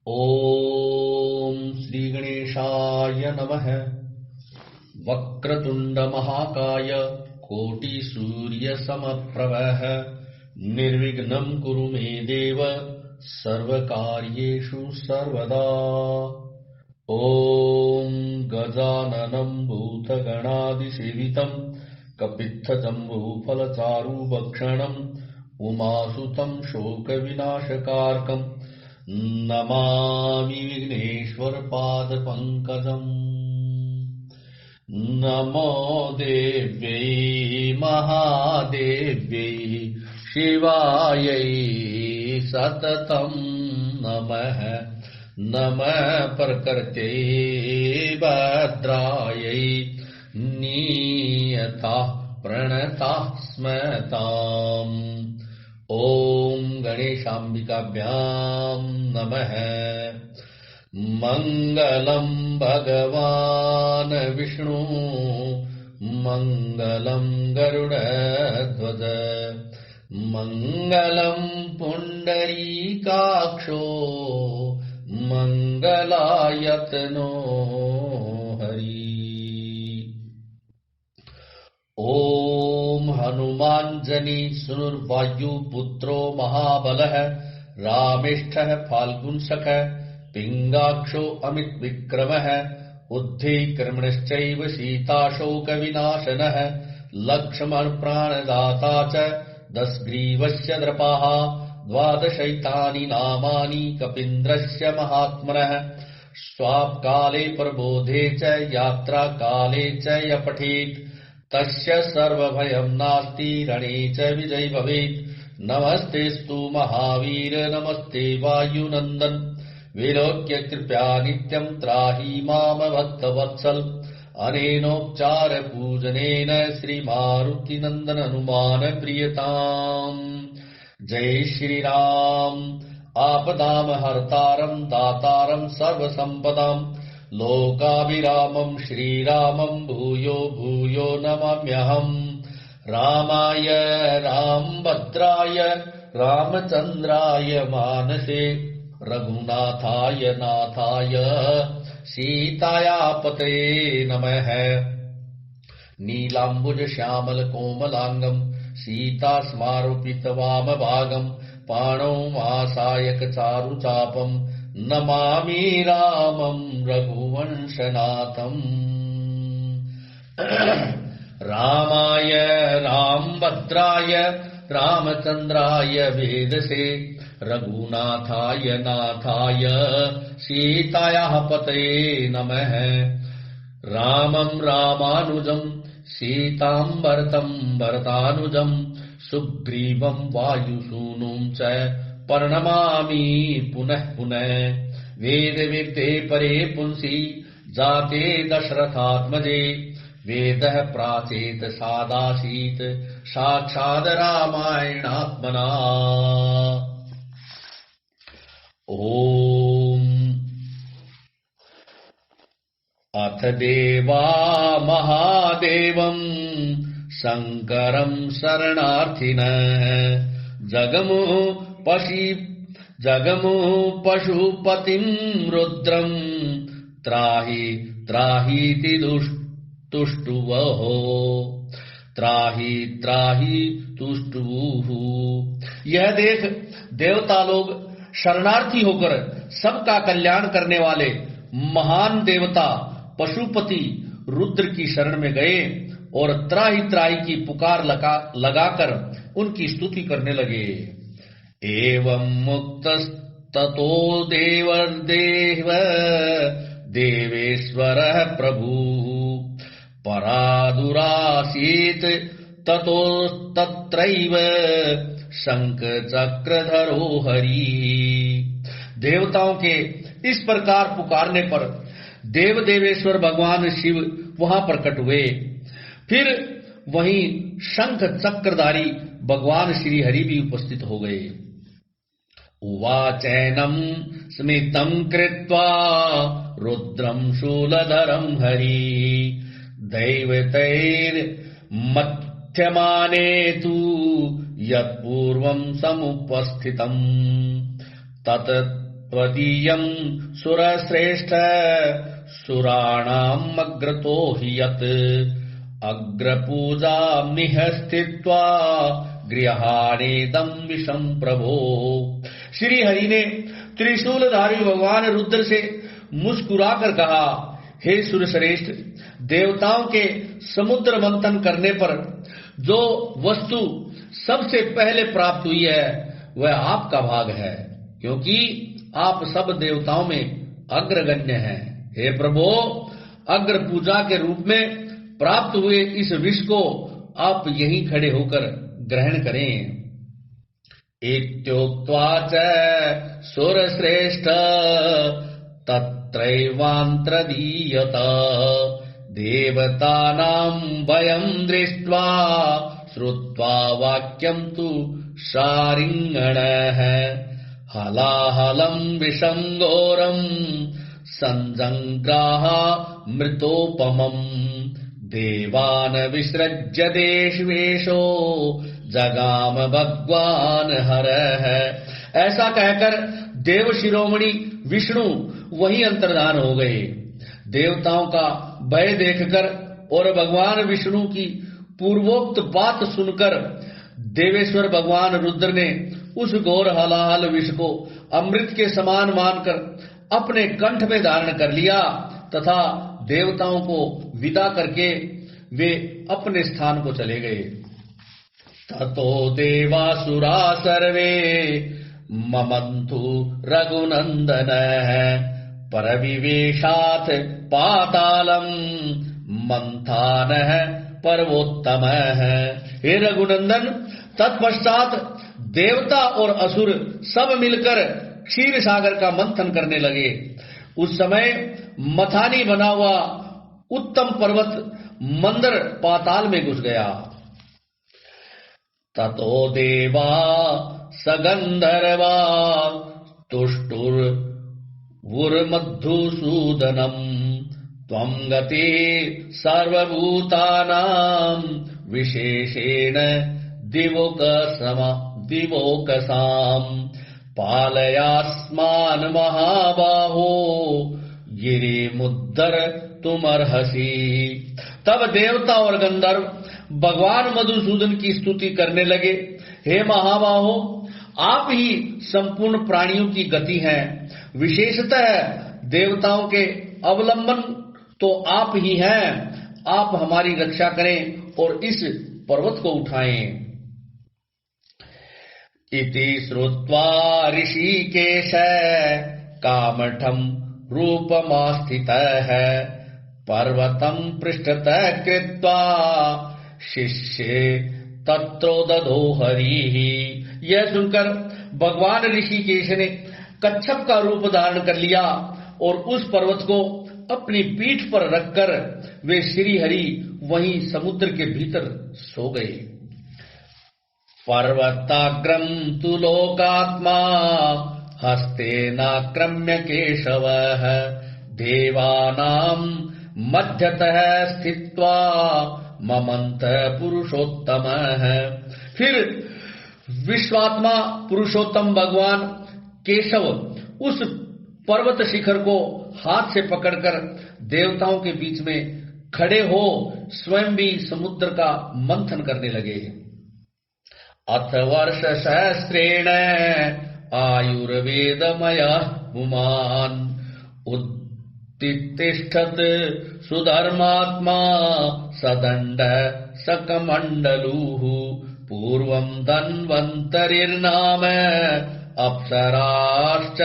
ओम श्री गणेशाय नमः। वक्रतुंड महाकाय कोटि सूर्य समप्रभः निर्विघ्नं कुरु मे देव सर्वकार्येषु सर्वदा। ओम गजाननं भूतगणादिसेवितं कपित्थजम्बूफलचारुभक्षणं उमासुतं शोकविनाशकारकं नमामि विघ्नेश्वरपादपङ्कजम्। नमो देव्यै महादेव्यै शिवायै सततं नमः। नमः प्रकृत्यै भद्रायै नियताः प्रणताः स्मताम्। ओम गणेशाम्बिकाभ्यां नमः। मंगलं भगवान् विष्णु मंगलं गरुडध्वज मंगलं पुंडरीकाक्षो मंगलायतनो हरि। ओम हनुमाञ्जनी सुनुर्वायु पुत्रो महाबलः रामेष्ठः फाल्गुनसखः पिङ्गाक्षो अमित विक्रमः उद्धेकर्मणश्चैव सीताशोकविनाशनः लक्ष्मण प्राणदाता च दशग्रीवस्य द्रपाः द्वादशैतानि नामानि कपीन्द्रस्य महात्मनः। स्वापकाले प्रबोधे च यात्राकाले च य पठेत् तस्य सर्वभयं नास्ति रणे च विजयी भवेत्। नमस्तेस्तु महावीर नमस्ते वायुनन्दन विलोक्य कृपया नित्यं त्राहि माम भक्तवत्सल। अनेनोपचार पूजनेन श्रीमारुतिनन्दन हनुमान प्रियताम्। जय श्री राम। आपदाम हर्तारं दातारं सर्वसम्पदाम् लोकाभिरामं श्रीरामं भूयो भूयो नमाम्यहम्। रामाय रामभद्राय रामचन्द्राय मानसे रघुनाथाय नाथाय सीताया पतये नमः। नीलाम्बुज श्यामल कोमलांगं सीता स्मारोपित वामभागं पाणौ महासायक चारुचापं नमामि रामं रघुवंशनाथम्। रामाय रामभद्राय रामचन्द्राय वेदसे रघुनाथाय नाथाय सीतायाः पतये नमः। रामं रामानुजं सीतां भरतं भरतानुजं सुग्रीवं वायुसूनुं च प्रणमामि पुनः पुनः। वेदविद्ये परे पुंसि जाते दशरथात्मजे वेदः प्राचेत सादासीत् साक्षात् रामायणात्मना। ओम अथ देवा महादेवं शंकरं शरणार्थिनः जगमु पशुपतिं रुद्रं त्राहि त्राहीति तुष्टुवः त्राहि त्राहि तुष्टुवुः। यह देख देवता लोग शरणार्थी होकर सबका कल्याण करने वाले महान देवता पशुपति रुद्र की शरण में गए और त्राहि त्राहि की पुकार लगाकर उनकी स्तुति करने लगे। एवं मुक्तस्ततो देवेश्वरः प्रभु परादुरासीत् ततो तत्रैव शंख चक्रधरो हरि। देवताओं के इस प्रकार पुकारने पर देव देवेश्वर भगवान शिव वहां प्रकट हुए। फिर वहीं शंख चक्रधारी भगवान श्री हरि भी उपस्थित हो गए। उवाचैनं स्मितं कृत्वा रुद्रं शूलधरं हरि दैवतैर्मथ्यमाने तु यत्पूर्वं समुपस्थितम् त्वदीयम् सुरश्रेष्ठ सुराणाम् अग्रतो हि यत् अग्रपूजामिह स्थित्वा गृहाणेदम् विषम् प्रभो। श्री हरि ने त्रिशूलधारी भगवान रुद्र से मुस्कुराकर कहा, हे सुरश्रेष्ठ, देवताओं के समुद्र मंथन करने पर जो वस्तु सबसे पहले प्राप्त हुई है वह आपका भाग है, क्योंकि आप सब देवताओं में अग्रगण्य हैं। हे प्रभो, अग्र पूजा के रूप में प्राप्त हुए इस विष को आप यहीं खड़े होकर ग्रहण करें। इत्युक्त्वा च सुरश्रेष्ठ तत्रैवान्त्रदीयत देवतानाम् भयम् दृष्ट्वा श्रुत्वा वाक्यम् तु शारिङ्गणः हलाहलम् विषम् घोरम् सञ्जङ्ग्राह मृतोपमम् देवान् विसृज्य देशवेशो जगाम भगवान हरः। ऐसा कहकर देव शिरोमणि विष्णु वही अंतर्धान हो गए। देवताओं का भय देखकर और भगवान विष्णु की पूर्वोक्त बात सुनकर देवेश्वर भगवान रुद्र ने उस घोर हलाहल विष को अमृत के समान मानकर अपने कंठ में धारण कर लिया तथा देवताओं को विदा करके वे अपने स्थान को चले गए। ततो देवासुरा सर्वे ममन्तु रघुनन्दनः परविवेशात् पातालम् मंथानः पर्वोत्तमः। हे रघुनंदन, तत्पश्चात देवता और असुर सब मिलकर क्षीर सागर का मंथन करने लगे। उस समय मथानी बना हुआ उत्तम पर्वत मंदर पाताल में घुस गया। ततो देवा सगंधर्वा तुष्टुर्वुर्मधुसूदनम् त्वं गते सर्वभूतानां विशेषेण दिवोकसाम् पालयास्मान् महाबाहो गिरिमुद्धर तुमर्हसि। तब देवता और गंधर्व भगवान मधुसूदन की स्तुति करने लगे। हे महाबाहो, आप ही संपूर्ण प्राणियों की गति हैं। विशेषतः देवताओं के अवलंबन तो आप ही हैं। आप हमारी रक्षा करें और इस पर्वत को उठाएं। इति श्रुत्वा ऋषिकेश कामठं रूपमास्थितः पर्वतं पृष्ठतः कृत्वा शिष्ये तत्रोदधो हरिः। यह सुनकर भगवान ऋषिकेश ने कच्छप का रूप धारण कर लिया और उस पर्वत को अपनी पीठ पर रखकर वे श्री हरि वहीं समुद्र के भीतर सो गए। पर्वताग्रम तु लोकात्मा हस्तेनाक्रम्य केशवः देवानां मध्यतः स्थित्वा ममन्त पुरुषोत्तमः। फिर विश्वात्मा पुरुषोत्तम भगवान केशव उस पर्वत शिखर को हाथ से पकड़कर देवताओं के बीच में खड़े हो स्वयं भी समुद्र का मंथन करने लगे। अथ वर्ष सहस्रेण आयुर्वेदमय पुमान् उत्तिष्ठत् सुधर्मात्मा सदण्ड सकमण्डलुः पूर्वं धन्वन्तरिर्नाम अप्सराश्च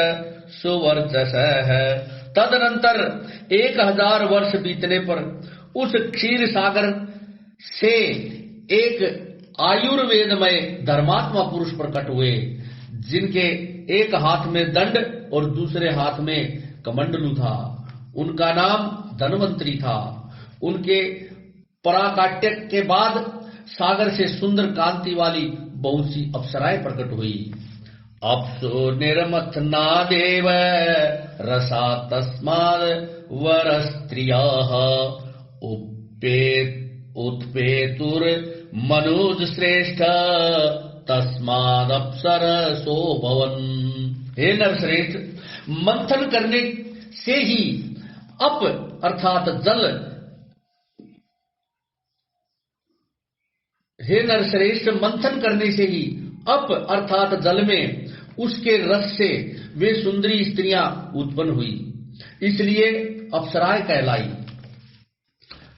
सुवर्चसः। तदनंतर 1000 वर्ष बीतने पर उस क्षीर सागर से एक आयुर्वेदमय धर्मात्मा पुरुष प्रकट हुए, जिनके एक हाथ में दंड और दूसरे हाथ में कमंडलू था। उनका नाम धन्वंतरी था। उनके पराकाट्य के बाद सागर से सुंदर कांति वाली बहुत सी अप्सराएं प्रकट हुई। अप्सु निर्मथना देव रसा तस्माद् वरस्त्रियाः उत्पेतुर मनुज श्रेष्ठ तस्मादप्सरसो भवन्। हे नरश्रेष्ठ, मंथन करने से ही अप अर्थात जल, हे नरश्रेष्ठ, मंथन करने से ही अप अर्थात जल में उसके रस से वे सुंदरी स्त्रियां उत्पन्न हुई, इसलिए अप्सराएं कहलाई।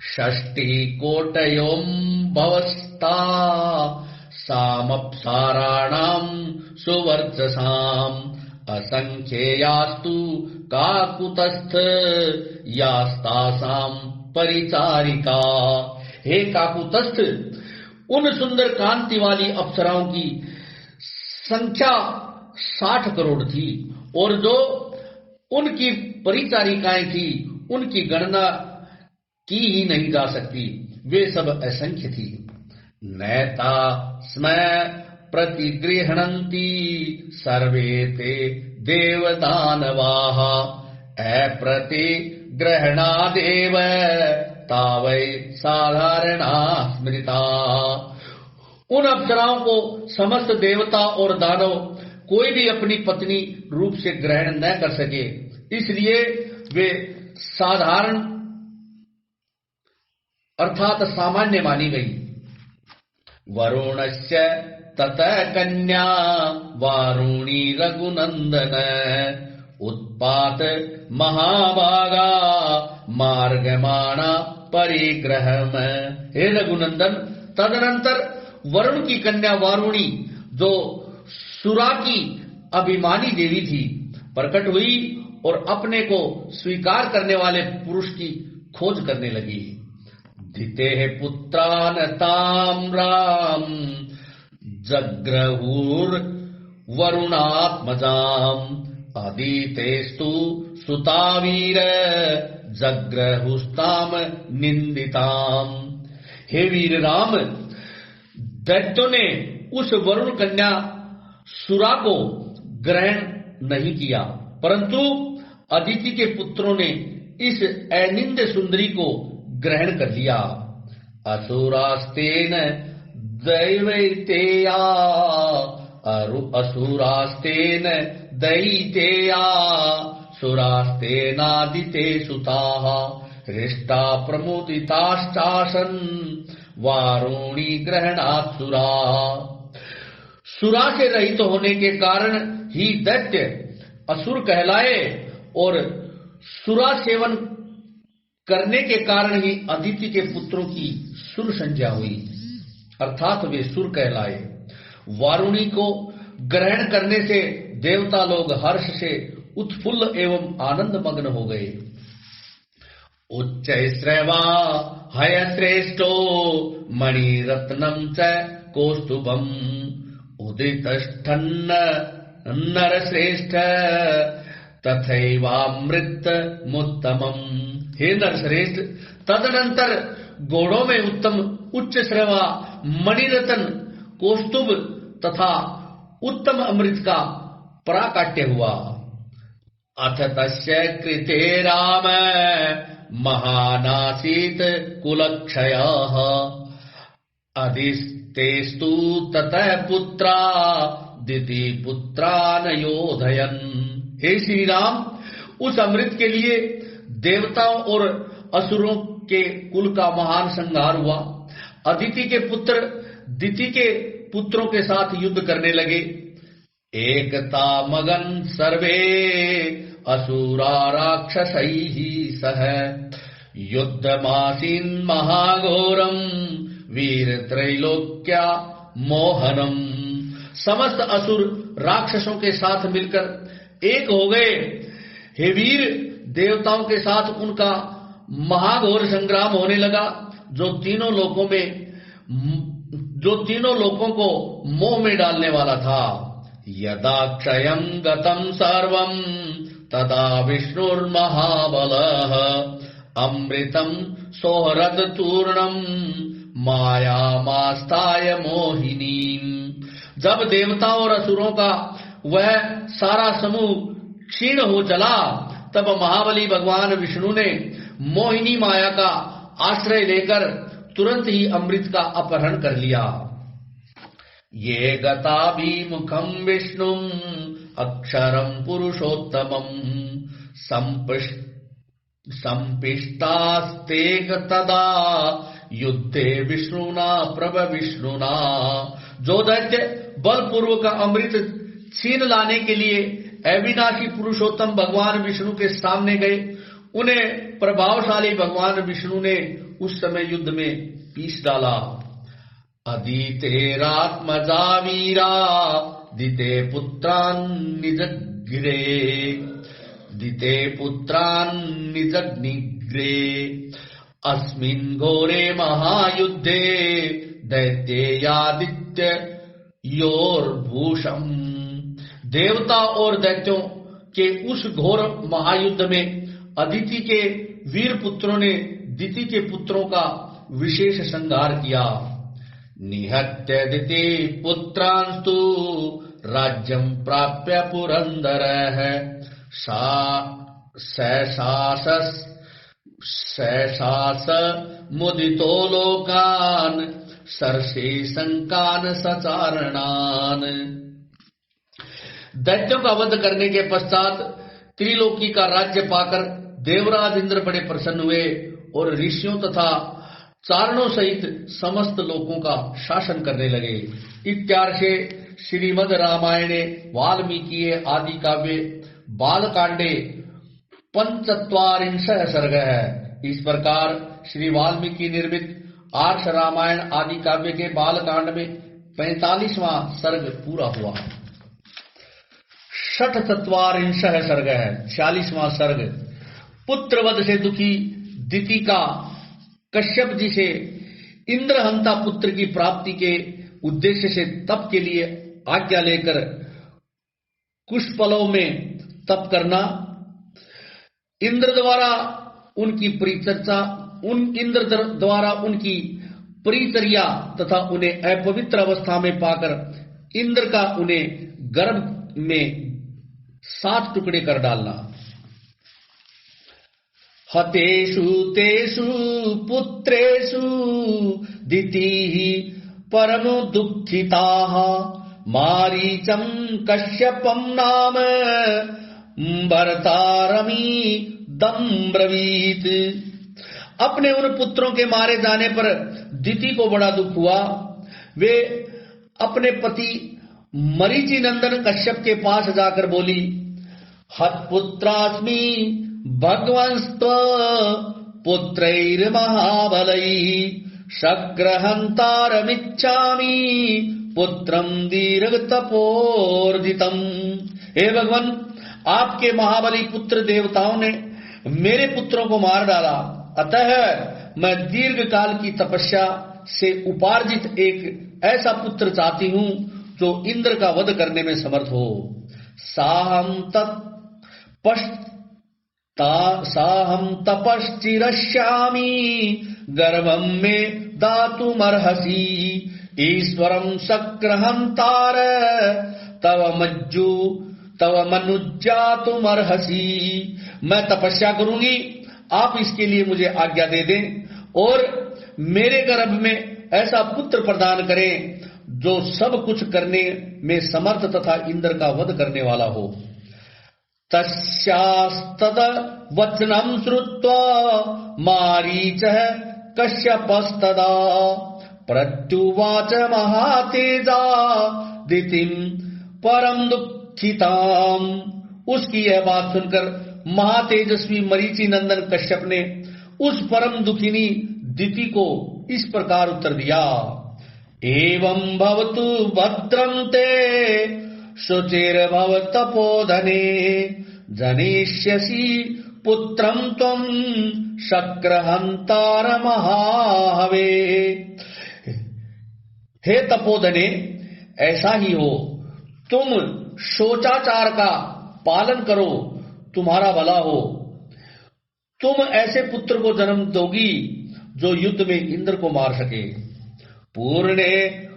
षष्ठी कोटयोम भवस्ता सामप्साराणाम सुवर्चसाम असंख्येयास्तु काकुतस्थ यास्तासाम परिचारिका। हे काकुतस्थ, उन सुंदर कांति वाली अप्सराओं की संख्या 60 करोड़ थी और जो उनकी परिचारिकाएं थी उनकी गणना की ही नहीं जा सकती, वे सब असंख्य थी। नैता स्म प्रतिगृह्णन्ति सर्वे ते देवदानवाः अप्रतिग्रहणादेव तावै साधारणा स्मृता। उन अप्सराओं को समस्त देवता और दानव कोई भी अपनी पत्नी रूप से ग्रहण न कर सके, इसलिए वे साधारण अर्थात सामान्य मानी गई। वरुणस्य ततः कन्या वारुणी रघुनंदन उत्पात महाभागा मार्गमाणा परिग्रहम। हे रघुनंदन, तदनंतर वरुण की कन्या वारुणी, जो सुरा की अभिमानी देवी थी, प्रकट हुई और अपने को स्वीकार करने वाले पुरुष की खोज करने लगी। दिते पुत्रान ताम्राम जग्रहूर वरुणात्मजाम अदितेस्तु सुतावीर जग्रहुस्ताम निंदिताम। हे वीर राम, दैत्यों ने उस वरुण कन्या सुरा को ग्रहण नहीं किया, परंतु अदिति के पुत्रों ने इस अनिंद सुंदरी को ग्रहण कर लिया। असुरास्तेन दैवैतेया असुरास्तेन दैतेया सुरास्तेनादिते सुताः हृष्टा प्रमुदिताश्चासन वारुणी ग्रहणात् सुरा। सुरा से रहित होने के कारण ही दैत्य असुर कहलाए और सुरा सेवन करने के कारण ही अदिति के पुत्रों की सुर संज्ञा हुई, अर्थात वे सुर कहलाए। वारुणी को ग्रहण करने से देवता लोग हर्ष से उत्फुल्ल एवं आनंद मग्न हो गए। उच्च श्रवा हय श्रेष्ठो मणिरत्नम च कौस्तुभम उदितष्ठन्न नर श्रेष्ठ तथैवामृत मुत्तमम। हे नर श्रेष्ठ, तदनंतर घोड़ों में उत्तम उच्च श्रवा मणिरत्न कौस्तुभ तथा उत्तम अमृत का प्राकाट्य हुआ। अथ तस्य कृते राम महानासीत कुलक्षयः अधिस्तेस्तु ततः पुत्रा दिति पुत्रान योधयन्। हे श्री राम, उस अमृत के लिए देवताओं और असुरों के कुल का महान संहार हुआ। अदिति के पुत्र दिति के पुत्रों के साथ युद्ध करने लगे। एकता मगन सर्वे असुरा राक्षसैः सह युद्धमासीन महाघोरम वीर त्रैलोक्या मोहनम। समस्त असुर राक्षसों के साथ मिलकर एक हो गए। हे वीर, देवताओं के साथ उनका महाघोर संग्राम होने लगा, जो तीनों लोकों को मोह में डालने वाला था। यदा क्षयं गतं सर्वं तदा विष्णुर्महाबलः अमृतं सोहरद तूर्णं मायामास्ताय मोहिनीम्। जब देवताओं और असुरों का वह सारा समूह क्षीण हो चला, तब महाबली भगवान विष्णु ने मोहिनी माया का आश्रय लेकर तुरंत ही अमृत का अपहरण कर लिया। ये गताभिमुखं विष्णुं अक्षरम पुरुषोत्तमम संपिष्टास्तेक तदा युद्धे विष्णुना प्रभ विष्णुना। जो दैत्य बलपूर्वक अमृत छीन लाने के लिए अविनाशी पुरुषोत्तम भगवान विष्णु के सामने गए, उन्हें प्रभावशाली भगवान विष्णु ने उस समय युद्ध में पीस डाला। अदितेरात्मजा वीरा दिते पुत्रान् निजग्रे, दिते पुत्रान् निजग्निग्रे, अस्मिन् घोरे महायुद्धे दैत्येयादित्य योर्भूषम्। देवता और दैत्यों के उस घोर महायुद्ध में अदिति के वीर पुत्रों ने दिति के पुत्रों का विशेष संहार किया। निहत्य दिति पुत्रांस्तु राज्यं प्राप्य पुरंदरः सैषास मुदितो लोकान् सर्षे शंकान सचारणान। दैत्यों का वध करने के पश्चात त्रिलोकी का राज्य पाकर देवराज इंद्र बड़े प्रसन्न हुए और ऋषियों तथा चारणों सहित समस्त लोगों का शासन करने लगे। इत्यार्षे श्रीमद् रामायणे वाल्मीकि आदि काव्ये बालकांडे 45 सर्ग है। इस प्रकार श्री वाल्मीकि निर्मित आर्ष रामायण आदि काव्य के बालकांड में 45वां सर्ग पूरा हुआ। 46 सर्ग है। 46वां सर्ग पुत्रवध से दुखी दिति का कश्यप जी से इंद्रहंता पुत्र की प्राप्ति के उद्देश्य से तप के लिए आज्ञा लेकर कुशपलव में तप करना, इंद्र द्वारा उनकी परिचर्या तथा उन्हें अपवित्र अवस्था में पाकर इंद्र का उन्हें गर्भ में 7 टुकड़े कर डालना। हतेषु तेषु पुत्रेषु दितिः परम दुःखिताः मारीचं कश्यपं नाम भर्तारमी दम्ब्रवीत। अपने उन पुत्रों के मारे जाने पर दिति को बड़ा दुख हुआ। वे अपने पति मरीचि नंदन कश्यप के पास जाकर बोली, हतपुत्रास्मि भगवंस्त्व पुत्रैर्महाबलैः शक्रहन्तारमिच्छामि पुत्रं दीर्घतपोर्जितम्। हे भगवान, आपके महाबली पुत्र देवताओं ने मेरे पुत्रों को मार डाला, अतः मैं दीर्घ काल की तपस्या से उपार्जित एक ऐसा पुत्र चाहती हूँ जो इंद्र का वध करने में समर्थ हो। साहम तपश्चिरश्यामी गर्भं मे दातुमर्हसि ईश्वरं शक्रहन्तार तव मनुज्जातुमर्हसि। मैं तपस्या करूंगी, आप इसके लिए मुझे आज्ञा दे दें और मेरे गर्भ में ऐसा पुत्र प्रदान करें जो सब कुछ करने में समर्थ तथा इंद्र का वध करने वाला हो। तस्यास्तद वचनं श्रुत्वा मारीचः कश्यपस्तदा प्रत्युवाच महातेजा दितिं परम दुःखिताम्। उसकी यह बात सुनकर महातेजस्वी मरीचि नंदन कश्यप ने उस परम दुखिनी दिति को इस प्रकार उत्तर दिया, एवं भवतु भद्रं ते शुचिर्भव तपोधने जनिष्यसि पुत्रं त्वं शक्रहंतार महाहवे। हे तपोधने, ऐसा ही हो, तुम शोचाचार का पालन करो, तुम्हारा भला हो। तुम ऐसे पुत्र को जन्म दोगी जो युद्ध में इंद्र को मार सके। पूर्णे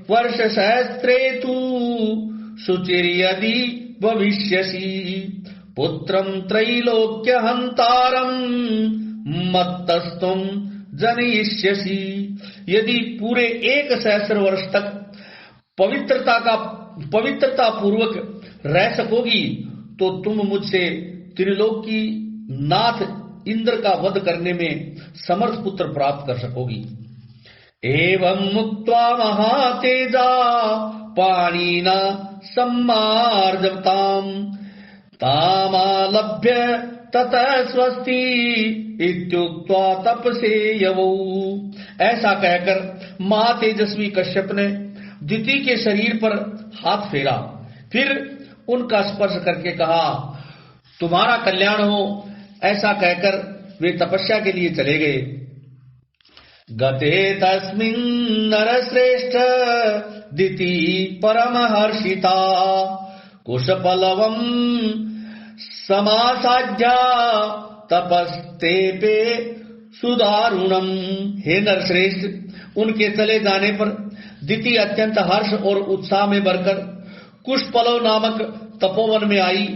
वर्ष सहस्त्रे तु शुचिर्यदि भविष्यसि पुत्रं त्रैलोक्य हंतारं मत्तस्तुम जनिष्यसि। यदि पूरे 1 सहस्र वर्ष तक पवित्रता पूर्वक रह सकोगी तो तुम मुझसे त्रिलोकी नाथ इंद्र का वध करने में समर्थ पुत्र प्राप्त कर सकोगी। एवं मुक्त्वा महातेजा पाणिना सम्मार्जताम तामालभ्य ततः स्वस्ति इत्युक्त्वा तपसे यवौ। ऐसा कहकर महातेजस्वी कश्यप ने दिति के शरीर पर हाथ फेरा, फिर उनका स्पर्श करके कहा, तुम्हारा कल्याण हो। ऐसा कहकर वे तपस्या के लिए चले गए। गते तस्मिन् नरश्रेष्ठ दिति परमहर्षिता कुशपलवम् समासाध्या तपस्तेपे सुदारुणम। हे नरश्रेष्ठ, उनके चले जाने पर दिति अत्यंत हर्ष और उत्साह में भरकर कुशपलव नामक तपोवन में आई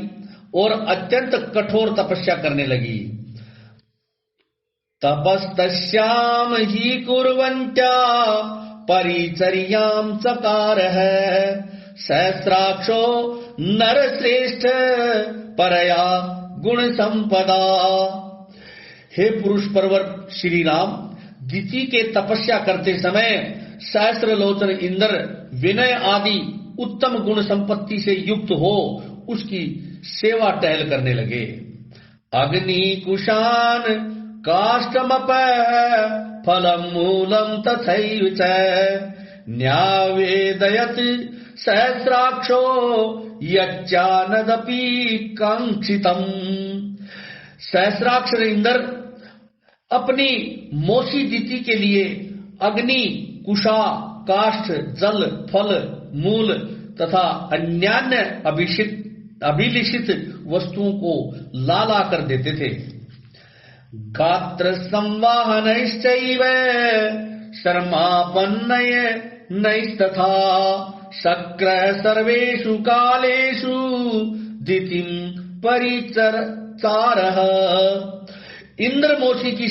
और अत्यंत कठोर तपस्या करने लगी। तपस्तस्याम ही कुर्वन्त्या परिचर्यां चकारः सहस्राक्षो नरश्रेष्ठ परया गुण संपदा। हे पुरुष परवर श्री राम, दिति के तपस्या करते समय सहस्र लोचन इंद्र विनय आदि उत्तम गुण संपत्ति से युक्त हो उसकी सेवा टहल करने लगे। अग्नि कुशान काष्ठमप फलम मूलम तथैव च न्यावेदयत सहस्राक्षो यच्चानदपि कांक्षितम। सहस्राक्ष इंद्र अपनी मौसी दिति के लिए अग्नि, कुशा, काष्ठ, जल, फल, मूल तथा अन्यान्य अभिलिषित वस्तुओं को ला कर देते थे। गात्र संवाहनैश्चैव शर्मापन्नय नैस्तथा शक्र सर्वेषु कालेषु दितिं परिचरचारः। इंद्र मौसी की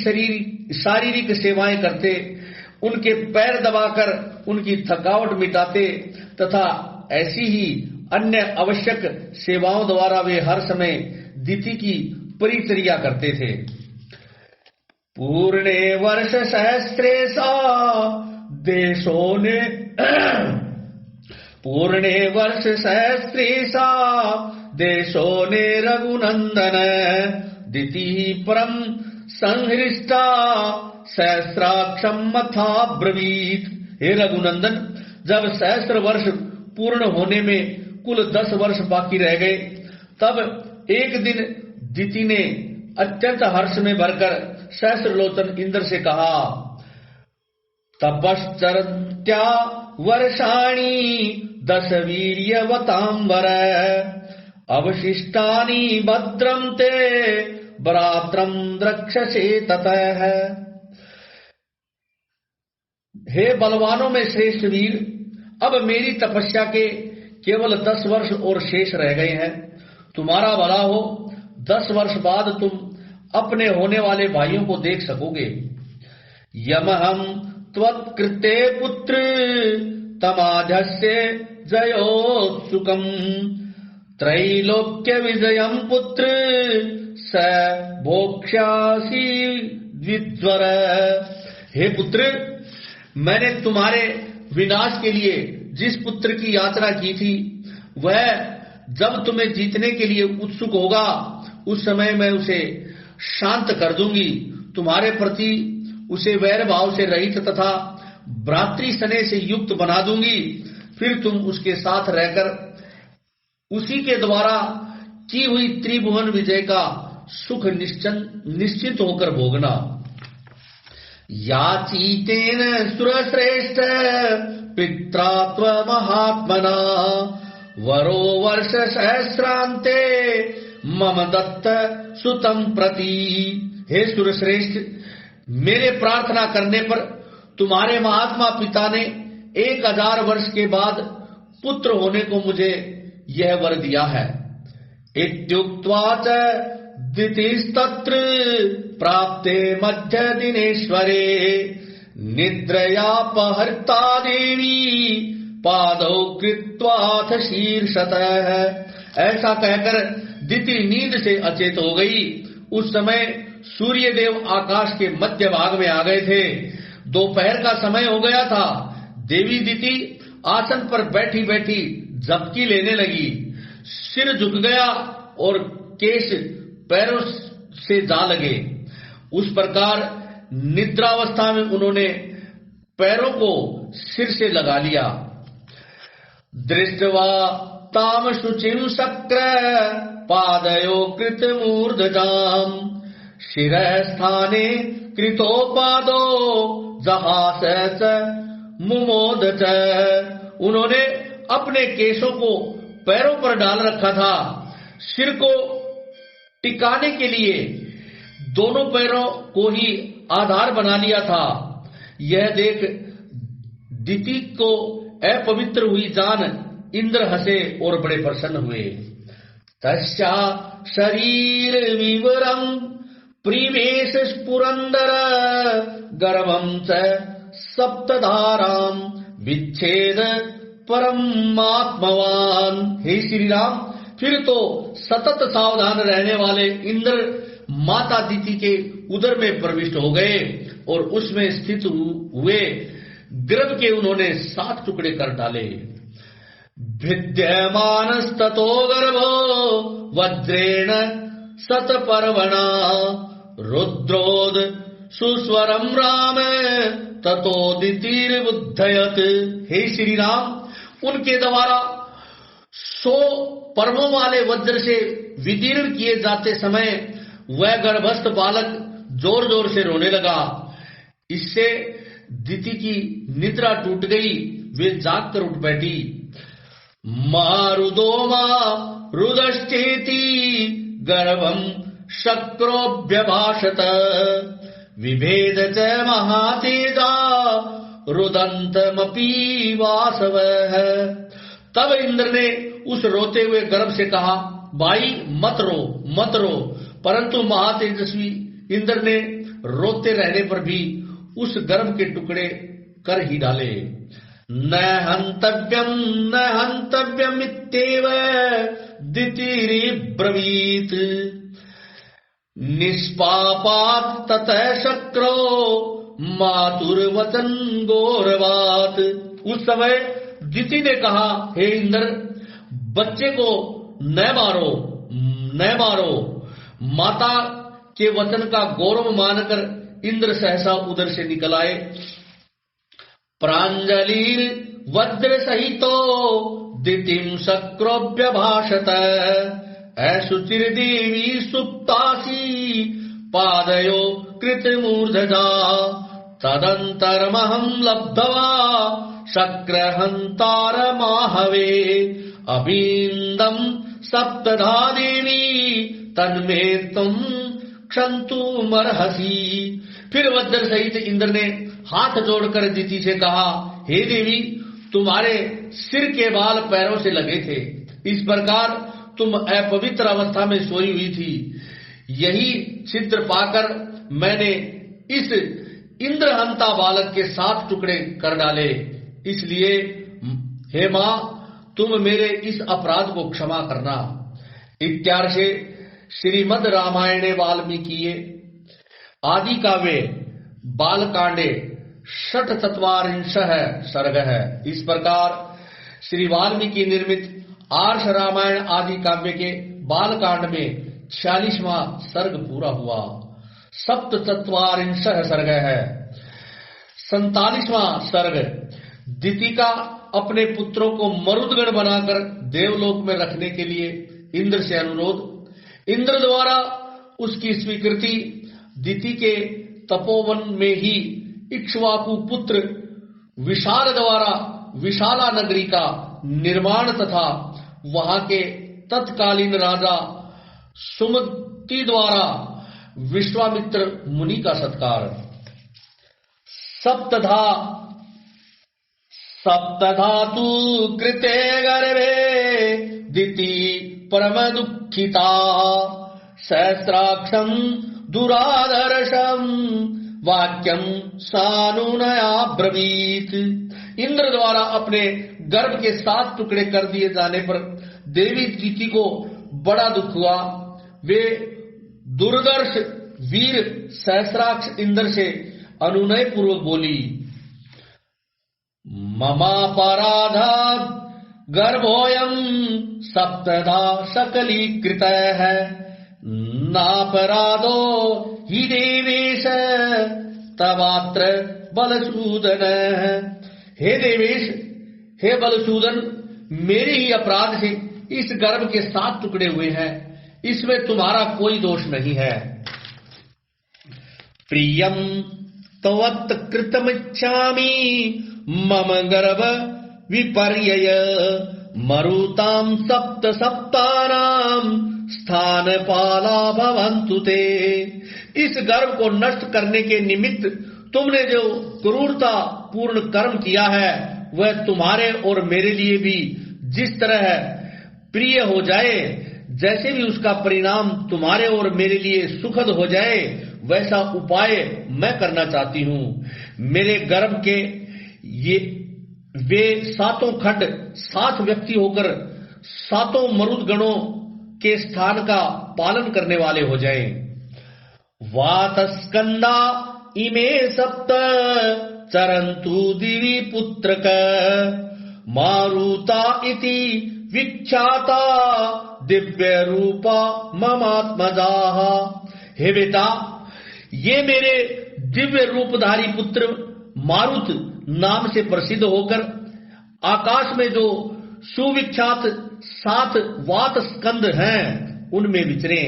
शारीरिक सेवाएं करते, उनके पैर दबाकर उनकी थकावट मिटाते तथा ऐसी ही अन्य आवश्यक सेवाओं द्वारा वे हर समय दिति की परिचर्या करते थे। पूर्णे वर्ष सहस्रे सा देशो ने पूर्णे वर्ष सहस्रे सा देशो ने रघुनंदन दिति परम संहृष्टा सहस्राक्षम मथा ब्रवीत। हे रघुनंदन, जब सहस्र वर्ष पूर्ण होने में कुल 10 वर्ष बाकी रह गए, तब एक दिन दिति ने अत्यंत हर्ष में भरकर सहस्र लोचन इंद्र से कहा, तपश्चर्या वर्षाणि 10 वीर्यवतांबर अवशिष्टानि भद्रं ते भ्रात्रं द्रक्षसे ततः। हे बलवानों में श्रेष्ठ वीर, अब मेरी तपस्या के केवल 10 वर्ष और शेष रह गए हैं। तुम्हारा भला हो, 10 वर्ष बाद तुम अपने होने वाले भाइयों को देख सकोगे। यमहं त्वत्कृते पुत्र तमाधस्य जयोत्सुकम् त्रैलोक्य विजयं पुत्र स भोक्ष्यासि द्विज्वर। हे पुत्र, मैंने तुम्हारे विनाश के लिए जिस पुत्र की यात्रा की थी, वह जब तुम्हें जीतने के लिए उत्सुक होगा उस समय मैं उसे शांत कर दूंगी। तुम्हारे प्रति उसे वैर भाव से रहित तथा भ्रातृ स्नेह से युक्त बना दूंगी। फिर तुम उसके साथ रहकर उसी के द्वारा की हुई त्रिभुवन विजय का सुख निश्चित होकर भोगना। याचीतेन सुरश्रेष्ठ पित्रात्व महात्मना वरो वर्ष सहस्रांते मम दत्त सुतम प्रति। हे सुरश्रेष्ठ, मेरे प्रार्थना करने पर तुम्हारे महात्मा पिता ने 1000 वर्ष के बाद पुत्र होने को मुझे यह वर दिया है। इत्युक्त्वा च दितिस्तत्र प्राप्ते मध्य दिनेश्वरे निद्रयापहर्ता देवी पादौ कृत्वाथ शीर्षतः। ऐसा कहकर दिति नींद से अचेत हो गई। उस समय सूर्य देव आकाश के मध्य भाग में आ गए थे। दोपहर का समय हो गया था। देवी दिति आसन पर बैठी बैठी झपकी लेने लगी। सिर झुक गया और केश पैरों से जा लगे। उस प्रकार निद्रावस्था में उन्होंने पैरों को सिर से लगा लिया। दृष्ट्वा ताम शुचिम शक्र पादयो कृत मूर्धजाम शिरः स्थाने कृतोपादो जहास मुमोद च। उन्होंने अपने केशों को पैरों पर डाल रखा था। सिर को टिकाने के लिए दोनों पैरों को ही आधार बना लिया था। यह देख दिति को अपवित्र हुई जान इंद्र हंसे और बड़े प्रसन्न हुए। तस्या शरीर विवरम प्रीवेश स्पुरंदर गर्भम च सप्तधाराम विच्छेद परमात्मवान। हे श्री राम, फिर तो सतत सावधान रहने वाले इंद्र माता दिति के उदर में प्रविष्ट हो गए और उसमें स्थित हुए गर्भ के उन्होंने 7 टुकड़े कर डाले। भिद्यमानस्ततो गर्भो वज्रेण शतपर्वणा रुद्रोद सुस्वरम राम ततोदितिर्बुद्धयत। हे श्री राम, उनके द्वारा 100 पर्वों वाले वज्र से विदीर्ण किए जाते समय वह गर्भस्थ बालक जोर जोर से रोने लगा। इससे दिति की निद्रा टूट गई। वे जाग कर उठ बैठी। मारुदोमा रुदश्चेति गर्भम शक्रोभ्यभाषत विभेद च महातेजा रुदंतमपि वासवः। तब इंद्र ने उस रोते हुए गर्भ से कहा, भाई मत रो मत रो। परंतु महातेजस्वी इंद्र ने रोते रहने पर भी उस गर्भ के टुकड़े कर ही डाले। न हंतव्यम इत्येव दितिरिब्रवीत निष्पापात ततः शक्रो मातुर्वचन गौरवात। उस समय दिति ने कहा, हे इंद्र, बच्चे को न मारो। माता के वचन का गौरव मानकर इंद्र सहसा उदर से निकल आए। प्रांजलिर वज्र सहितो दितिम शक्रोभ्यभाषत ऐशुचिर देवी सुप्तासी पादयो कृत मूर्धजा तदंतरमहं लब्ध्वा शक्रहंतार माहवे अभिन्दम सप्तधा देवी तन्मे तुम क्षंतुमर्हसी। फिर वज्र सहित इंद्र ने हाथ जोड़कर दिति से कहा, हे देवी, तुम्हारे सिर के बाल पैरों से लगे थे। इस प्रकार तुम अपवित्र अवस्था में सोई हुई थी। यही छिद्र पाकर मैंने इस इंद्रहंता बालक के 7 टुकड़े कर डाले। इसलिए हे मां, तुम मेरे इस अपराध को क्षमा करना। इत्यार्षे श्रीमद् रामायणे वाल्मीकिये आदि काव्ये बालकांडे 46 सर्ग है। इस प्रकार श्री वाल्मीकि निर्मित आर्ष रामायण आदि काव्य के बालकांड में 46वां सर्ग पूरा हुआ। 47 सर्ग है। 47वां सर्ग दिति का अपने पुत्रों को मरुदगण बनाकर देवलोक में रखने के लिए इंद्र से अनुरोध। इंद्र द्वारा उसकी स्वीकृति। दिति के तपोवन में ही इक्ष्वाकु पुत्र विशाल द्वारा विशाला नगरी का निर्माण तथा वहां के तत्कालीन राजा सुमति द्वारा विश्वामित्र मुनि का सत्कार। सप्तधातु कृते गर्भे दिति परम दुखिता सहस्राक्षम दुरादर्शम वाक्यम सानुनया ब्रवीत। इंद्र द्वारा अपने गर्भ के 7 टुकड़े कर दिए जाने पर देवी दिति को बड़ा दुख हुआ। वे दुर्दर्श वीर सहस्राक्ष इंद्र से अनुनय पूर्वक बोली, ममापराधात् गर्भोऽयं सप्तधा सकलीकृतः नापराधो हि देवेश तवात्र बलसूदन। हे देवेश, हे बलसूदन, मेरे ही अपराध से इस गर्भ के 7 टुकड़े हुए हैं, इसमें तुम्हारा कोई दोष नहीं है। प्रियम त्वत् कृतमिच्छामि मम गर्भ विपर्यय मरुतां सप्त सप्तानां स्थानपाला भवन्तु ते। इस गर्भ को नष्ट करने के निमित्त तुमने जो क्रूरता पूर्ण कर्म किया है वह तुम्हारे और मेरे लिए भी जिस तरह प्रिय हो जाए, जैसे भी उसका परिणाम तुम्हारे और मेरे लिए सुखद हो जाए, वैसा उपाय मैं करना चाहती हूँ। मेरे गर्भ के वे 7 खंड 7 व्यक्ति होकर 7 मरुद गणों के स्थान का पालन करने वाले हो जाएं। वातस्कंदा इमे सप्त चरन्तु दिवि पुत्रक मारुता इति विख्याता दिव्य रूपा ममात्मजाः। हे बेटा, ये मेरे दिव्य रूपधारी पुत्र मारुत नाम से प्रसिद्ध होकर आकाश में जो सुविख्यात 7 वात स्कंद हैं उनमें विचरे।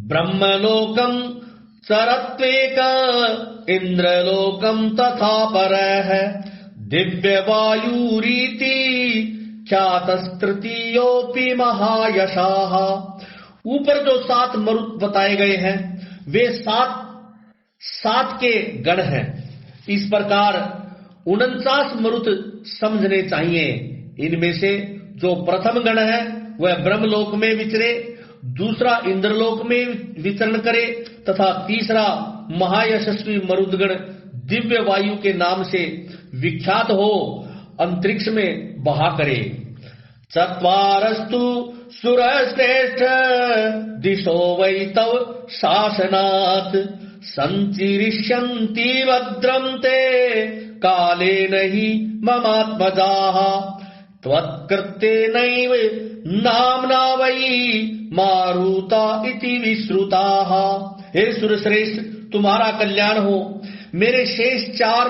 ब्रह्मलोकम चरत्वेक इंद्रलोकम तथा परः दिव्य वायुरीति ख्यातस्तृतीयोऽपि महायशाः। ऊपर जो 7 मरुत बताए गए हैं वे 7 के गण हैं। इस प्रकार 49 मरुत समझने चाहिए। इनमें से जो प्रथम गण है वह ब्रह्मलोक में विचरे, दूसरा इंद्रलोक में विचरण करे तथा तीसरा महायशस्वी मरुदगण दिव्य वायु के नाम से विख्यात हो अंतरिक्ष में बहा करे। चत्वारस्तु सुरश्रेष्ठ दिशो वै तव शासनात् संचिरिष्यन्ति भद्रं ते कालेन हि ममात्मजाः त्वत्कृतेनैव नाम्ना वै मारुता इति विश्रुताः। हे सुरश्रेष्ठ, तुम्हारा कल्याण हो। मेरे शेष 4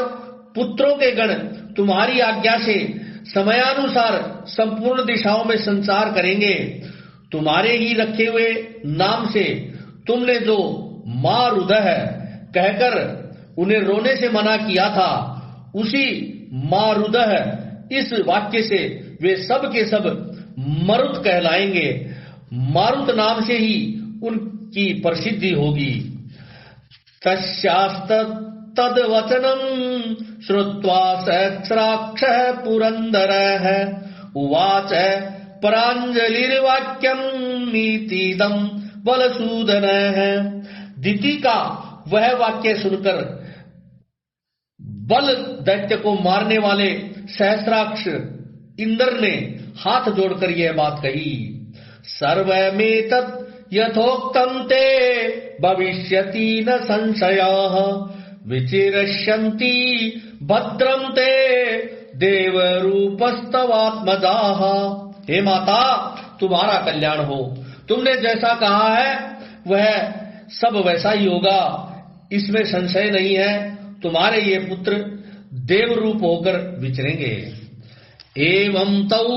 पुत्रों के गण तुम्हारी आज्ञा से समयानुसार संपूर्ण दिशाओं में संचार करेंगे। तुम्हारे ही रखे हुए नाम से तुमने जो मारुदह कहकर उन्हें रोने से मना किया था, उसी मारुदह इस वाक्य से वे सब के सब मरुत कहलाएंगे। मारुत नाम से ही उनकी प्रसिद्धि होगी। तस्यास्त तद्वचनम् श्रुत्वा सहस्राक्षः पुरन्दरः उवाच प्राञ्जलिर्वाक्यम् नीतिदम् बलसूदनः। दिति का वह वाक्य सुनकर बल दैत्य को मारने वाले सहस्राक्ष इंद्र ने हाथ जोड़कर यह बात कही। सर्वमेतत् यथोक्तं ते भविष्यति न संशयः विचिरष्यन्ति भद्रं ते देवरूपस्तवात्मजाः। हे माता, तुम्हारा कल्याण हो। तुमने जैसा कहा है वह सब वैसा ही होगा, इसमें संशय नहीं है। तुम्हारे ये पुत्र देव रूप होकर विचरेंगे। एवं तौ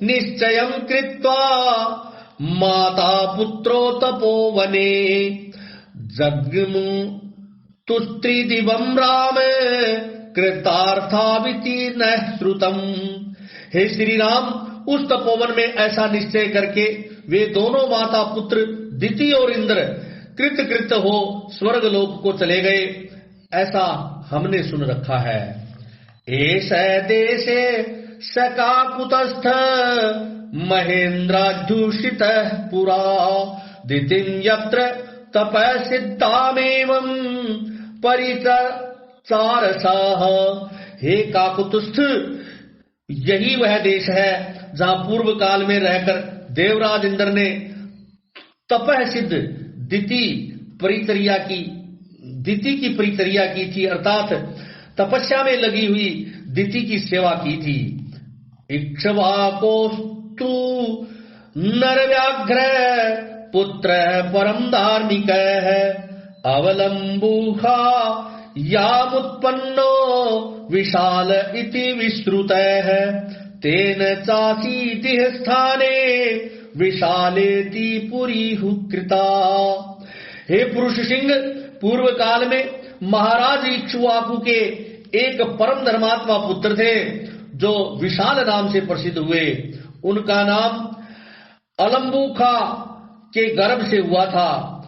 निश्चयं कृत्वा माता पुत्रो तपोवने जग्मु तुस्त्रिदिवं राम कृतार्थाविति न श्रुतम्। हे श्री राम, उस तपोवन में ऐसा निश्चय करके वे दोनों माता पुत्र दिति और इंद्र कृत हो स्वर्ग लोक को चले गए, ऐसा हमने सुन रखा है। एष देशे सकाकुतस्थ महेन्द्राध्युषितः पुरा दितिं यत्र तपसिद्धामेवं परिचारसाः। हे काकुतस्थ, यही वह देश है जहां पूर्व काल में रहकर देवराज इंद्र ने तपह सिद्ध दिति की परिचर्या की थी, अर्थात तपस्या में लगी हुई दिति की सेवा की थी। इक्ष्वाकोस्तु नरव्याघ्र पुत्र परम धार्मिक है, अवलंबूखा यामुत्पन्नो विशाल इति विश्रुत है, तेन चासीति स्थाने विशालेति पुरी हुकृता। हे पुरुष सिंह, पूर्व काल में महाराज इक्ष्वाकु के एक परम धर्मात्मा पुत्र थे जो विशाल नाम से प्रसिद्ध हुए। उनका नाम अलंबुखा के गर्भ से हुआ था।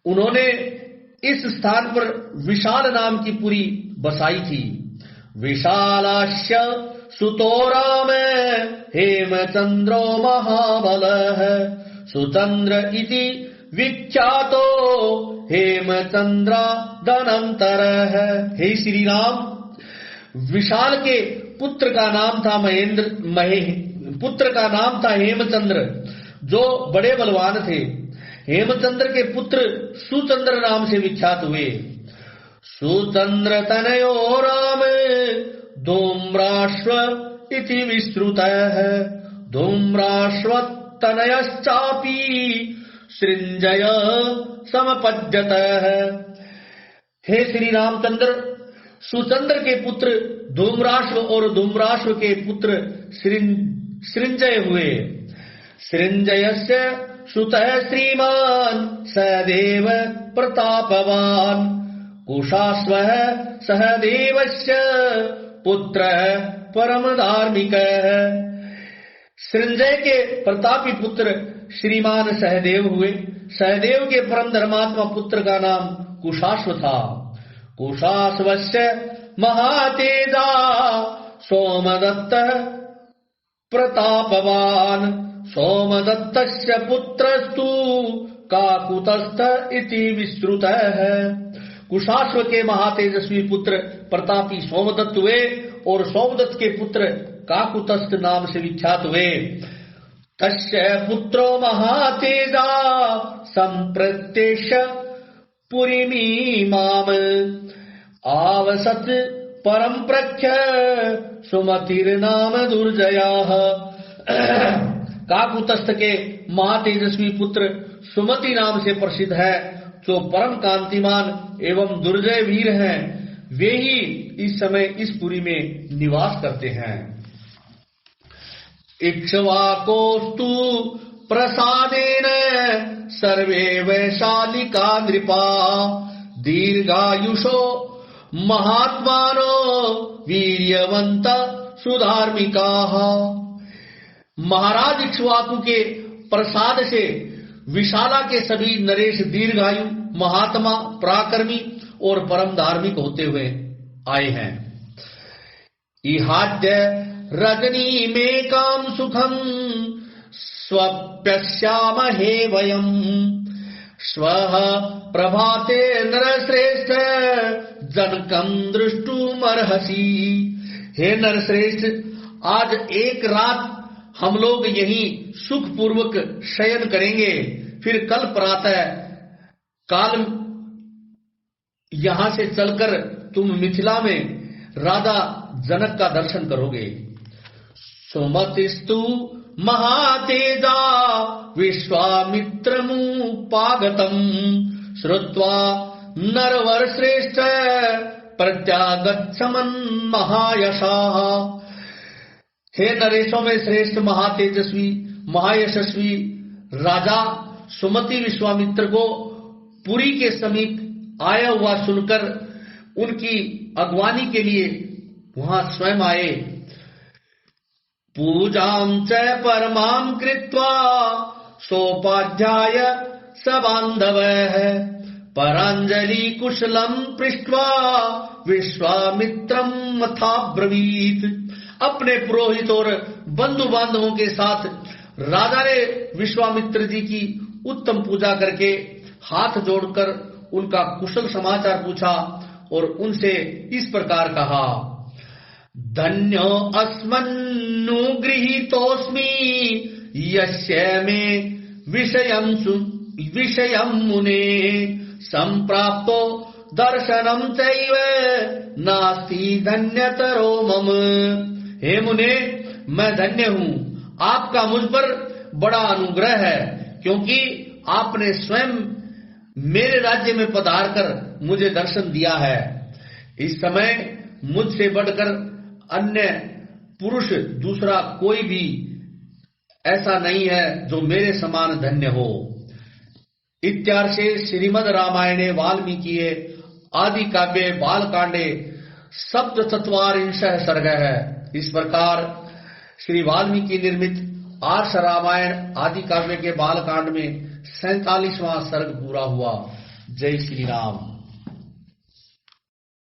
उन्होंने इस स्थान पर विशाल नाम की पुरी बसाई थी। विशालास्य सुतो राम हेमचंद्रो महाबलः, सुचंद्र इति विख्यातो हेमचंद्रादनंतरः। हे श्री राम, विशाल के पुत्र का नाम था हेमचंद्र, जो बड़े बलवान थे। हेमचंद्र के पुत्र सुचंद्र नाम से विख्यात हुए। सुचंद्र तनयो राम धूम्राश्व इति विश्रुतः, धूम्राश्वतनयश्चापि सृंजय समपद्यतः। हे श्री रामचंद्र, सुचंद्र के पुत्र धूम्राश्व और धूम्राश्व के पुत्र सृंजय हुए। सृंजयस्य सुतः श्रीमान सदेव प्रतापवान, कुशाश्वः सहदेवस्य पुत्र परम धार्मिक। सृंजय के प्रतापी पुत्र श्रीमान सहदेव हुए। सहदेव के परम धर्मात्मा पुत्र का नाम कुशाश्व था। कुशाश्वस्य महातेजा सोमदत्त प्रतापवान, सोमदत्तस्य पुत्रस्तु काकुतस्थ इति विश्रुतः। कुशाश्व के महातेजस्वी पुत्र प्रतापी सोमदत्त हुए और सोमदत्त के पुत्र काकुतस्थ नाम से विख्यात हुए। तस्य पुत्रो महातेजा संप्रत्यक्ष पुरीमीमाम, आवसत् परम प्रख्य सुमतिर्नाम दुर्जयाः। काकुतस्थ के महातेजस्वी पुत्र सुमति नाम से प्रसिद्ध है, जो परम कांतिमान एवं दुर्जय वीर हैं। वे ही इस समय इस पुरी में निवास करते हैं। इक्ष्वाकोस्तु प्रसादेन सर्वे वैशालिका नृपा, दीर्घायुषो महात्मानो वीर्यवंत सुधार्मिकाः। महाराज इक्ष्वाकु के प्रसाद से विशाला के सभी नरेश दीर्घायु, महात्मा, पराक्रमी और परम धार्मिक होते हुए आए हैं। इहाद्य रजनी में काम सुखम स्वप्यस्यामहे वयम्, श्वः प्रभाते नरश्रेष्ठ जनकं दृष्टुमर्हसि। हे नरश्रेष्ठ, आज एक रात हम लोग यहीं सुख पूर्वक शयन करेंगे, फिर कल प्रातः काल यहां से चलकर तुम मिथिला में राजा जनक का दर्शन करोगे। सुमतिस्तु महातेजा विश्वामित्रमुपागतम्, श्रुत्वा नरवर श्रेष्ठ प्रत्यागच्छमन् महायशाः। हे नरेशों में श्रेष्ठ महातेजस्वी महायशस्वी राजा सुमति विश्वामित्र को पुरी के समीप आया हुआ सुनकर उनकी अगवानी के लिए वहां स्वयं आए। पूजां च परमां कृत्वा सोपाध्याय सबान्धवः, परांजलि कुशलं पृष्ट्वा विश्वामित्रं मथाब्रवीत्। अपने पुरोहित और बंधु बांधवों के साथ राजा ने विश्वामित्र जी की उत्तम पूजा करके हाथ जोड़कर उनका कुशल समाचार पूछा और उनसे इस प्रकार कहा, धन्यो अस्मन्नु गृहीतोऽस्मि यस्य मे विषयं मुने संप्राप्तो दर्शनम चैव नास्ति धन्यतरो मम। हे मुने, मैं धन्य हूँ, आपका मुझ पर बड़ा अनुग्रह है, क्योंकि आपने स्वयं मेरे राज्य में पधार कर मुझे दर्शन दिया है। इस समय मुझसे बढ़कर अन्य पुरुष दूसरा कोई भी ऐसा नहीं है जो मेरे समान धन्य हो। इत्यार्षे श्रीमद् रामायणे वाल्मीकिये आदि काव्ये बालकांडे सप्तचत्वारिंशः सर्गः है। इस प्रकार श्री वाल्मीकि निर्मित आर्ष रामायण आदि काव्य के बालकांड में 47वां सर्ग पूरा हुआ। जय श्री राम।